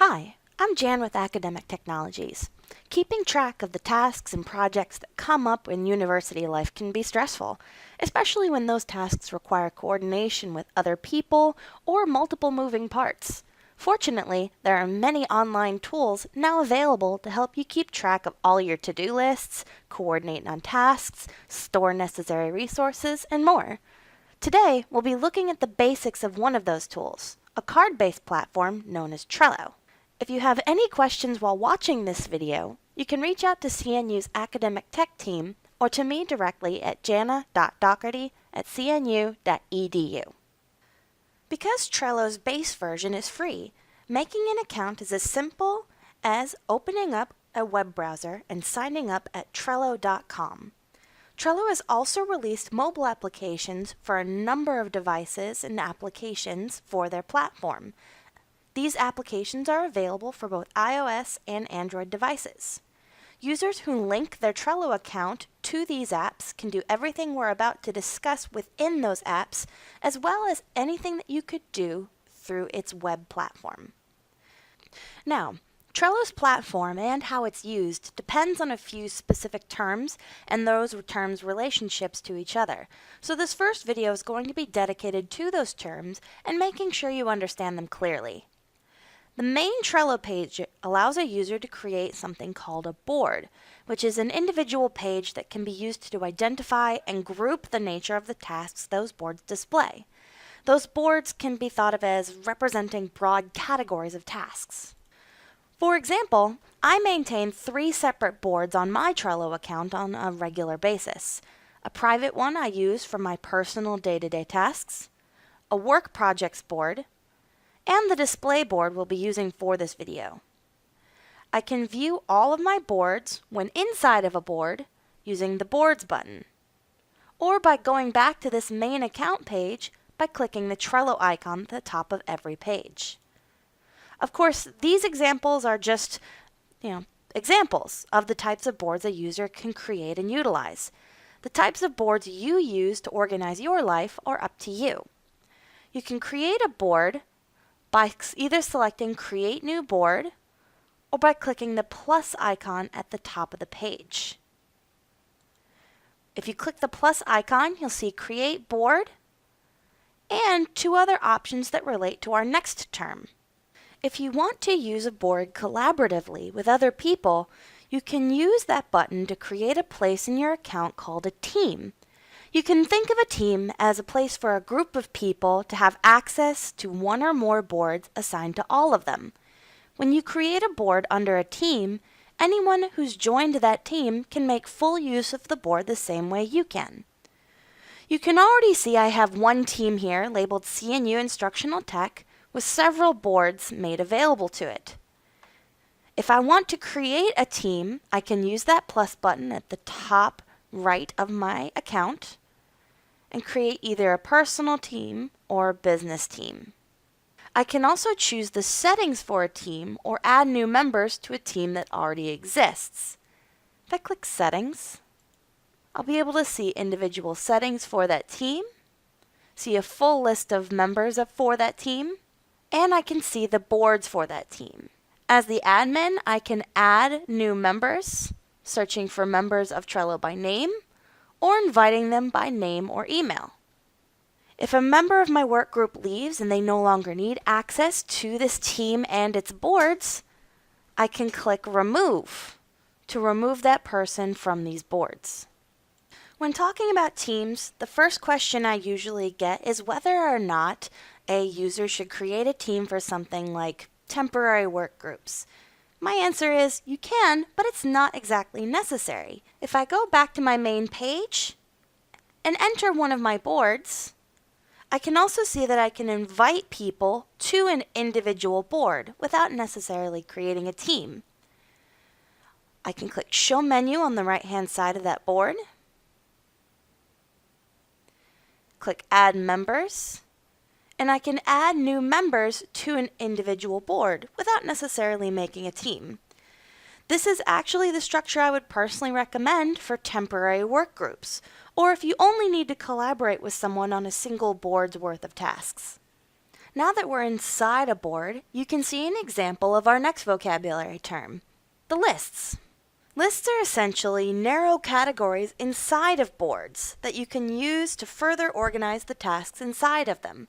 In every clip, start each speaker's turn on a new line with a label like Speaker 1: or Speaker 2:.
Speaker 1: Hi, I'm Jan with Academic Technologies. Keeping track of the tasks and projects that come up in university life can be stressful, especially when those tasks require coordination with other people or multiple moving parts. Fortunately, there are many online tools now available to help you keep track of all your to-do lists, coordinate on tasks, store necessary resources, and more. Today, we'll be looking at the basics of one of those tools, a card-based platform known as Trello. If you have any questions while watching this video, you can reach out to CNU's academic tech team or to me directly at jana.doherty@cnu.edu. Because Trello's base version is free, making an account is as simple as opening up a web browser and signing up at Trello.com. Trello has also released mobile applications for a number of devices and applications for their platform. These applications are available for both iOS and Android devices. Users who link their Trello account to these apps can do everything we're about to discuss within those apps, as well as anything that you could do through its web platform. Now, Trello's platform and how it's used depends on a few specific terms and those terms' relationships to each other. So this first video is going to be dedicated to those terms and making sure you understand them clearly. The main Trello page allows a user to create something called a board, which is an individual page that can be used to identify and group the nature of the tasks those boards display. Those boards can be thought of as representing broad categories of tasks. For example, I maintain 3 separate boards on my Trello account on a regular basis. A private one I use for my personal day-to-day tasks, a work projects board, and the display board we'll be using for this video. I can view all of my boards when inside of a board using the Boards button, or by going back to this main account page by clicking the Trello icon at the top of every page. Of course, these examples are just, examples of the types of boards a user can create and utilize. The types of boards you use to organize your life are up to you. You can create a board by either selecting Create New Board or by clicking the plus icon at the top of the page. If you click the plus icon, you'll see Create Board and 2 other options that relate to our next term. If you want to use a board collaboratively with other people, you can use that button to create a place in your account called a team. You can think of a team as a place for a group of people to have access to one or more boards assigned to all of them. When you create a board under a team, anyone who's joined that team can make full use of the board the same way you can. You can already see I have one team here labeled CNU Instructional Tech with several boards made available to it. If I want to create a team, I can use that plus button at the top right of my account and create either a personal team or a business team. I can also choose the settings for a team or add new members to a team that already exists. If I click Settings, I'll be able to see individual settings for that team, see a full list of members for that team, and I can see the boards for that team. As the admin, I can add new members, searching for members of Trello by name, or inviting them by name or email. If a member of my work group leaves and they no longer need access to this team and its boards, I can click Remove to remove that person from these boards. When talking about teams, the first question I usually get is whether or not a user should create a team for something like temporary work groups. My answer is you can, but it's not exactly necessary. If I go back to my main page and enter one of my boards, I can also see that I can invite people to an individual board without necessarily creating a team. I can click Show Menu on the right-hand side of that board, click Add Members, and I can add new members to an individual board without necessarily making a team. This is actually the structure I would personally recommend for temporary work groups, or if you only need to collaborate with someone on a single board's worth of tasks. Now that we're inside a board, you can see an example of our next vocabulary term, the lists. Lists are essentially narrow categories inside of boards that you can use to further organize the tasks inside of them.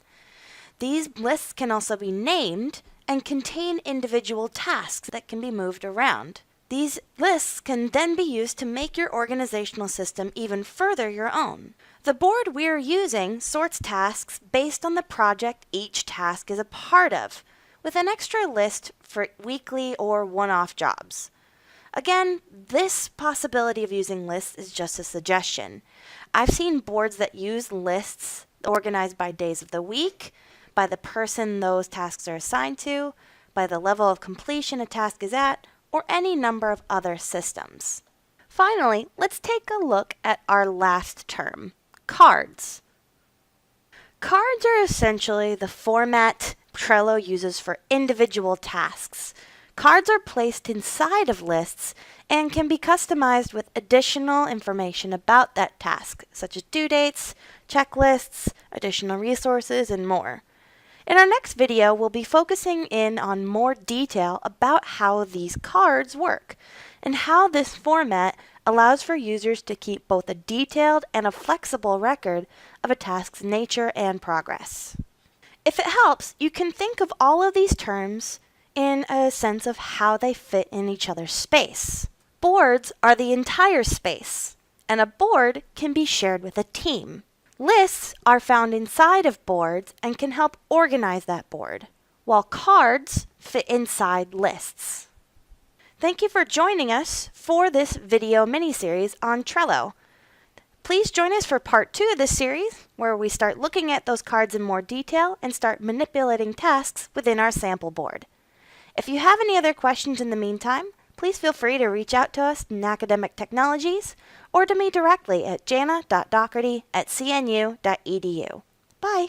Speaker 1: These lists can also be named and contain individual tasks that can be moved around. These lists can then be used to make your organizational system even further your own. The board we're using sorts tasks based on the project each task is a part of, with an extra list for weekly or one-off jobs. Again, this possibility of using lists is just a suggestion. I've seen boards that use lists organized by days of the week, by the person those tasks are assigned to, by the level of completion a task is at, or any number of other systems. Finally, let's take a look at our last term, cards. Cards are essentially the format Trello uses for individual tasks. Cards are placed inside of lists and can be customized with additional information about that task, such as due dates, checklists, additional resources, and more. In our next video, we'll be focusing in on more detail about how these cards work and how this format allows for users to keep both a detailed and a flexible record of a task's nature and progress. If it helps, you can think of all of these terms in a sense of how they fit in each other's space. Boards are the entire space, and a board can be shared with a team. Lists are found inside of boards and can help organize that board, while cards fit inside lists. Thank you for joining us for this video mini-series on Trello. Please join us for part 2 of this series, where we start looking at those cards in more detail and start manipulating tasks within our sample board. If you have any other questions in the meantime, please feel free to reach out to us in Academic Technologies or to me directly at jana.doherty@cnu.edu. Bye!